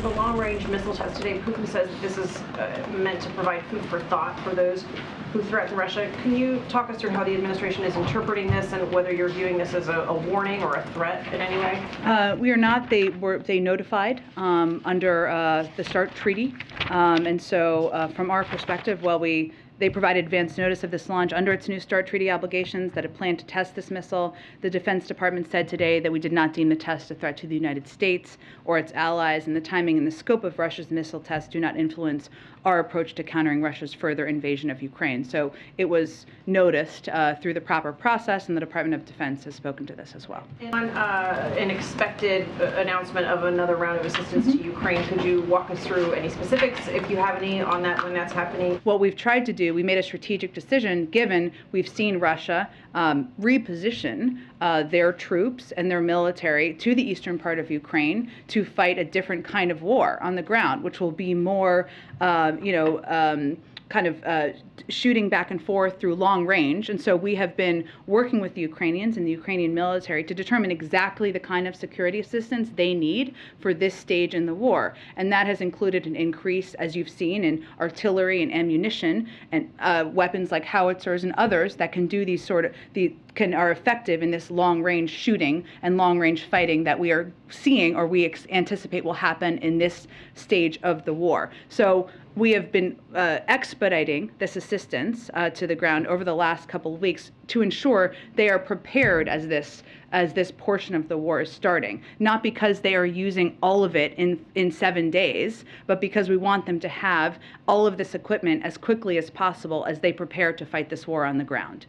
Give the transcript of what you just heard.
the long-range missile test today, Putin says that this is meant to provide food for thought for those who threaten Russia. Can you talk us through how the administration is interpreting this and whether you're viewing this as a warning or a threat in any way? We are not. They notified under the START treaty, and so from our perspective, they provided advance notice of this launch under its new START treaty obligations that it planned to test this missile. The Defense Department said today that we did not deem the test a threat to the United States or its allies, and the timing and the scope of Russia's missile test do not influence our approach to countering Russia's further invasion of Ukraine. So it was noticed through the proper process, and the Department of Defense has spoken to this as well. And on an expected announcement of another round of assistance to Ukraine, could you walk us through any specifics, if you have any, on that, when that's happening? What we've tried to do, we made a strategic decision, given we've seen Russia reposition their troops and their military to the eastern part of Ukraine to fight a different kind of war on the ground, which will be more, shooting back and forth through long range. And so we have been working with the Ukrainians and the Ukrainian military to determine exactly the kind of security assistance they need for this stage in the war. And that has included an increase, as you've seen, in artillery and ammunition and weapons like howitzers and others that can do these are effective in this long-range shooting and long-range fighting that we are seeing, or we anticipate will happen in this stage of the war. So we have been expediting this assistance to the ground over the last couple of weeks to ensure they are prepared as this portion of the war is starting. Not because they are using all of it in 7 days, but because we want them to have all of this equipment as quickly as possible as they prepare to fight this war on the ground.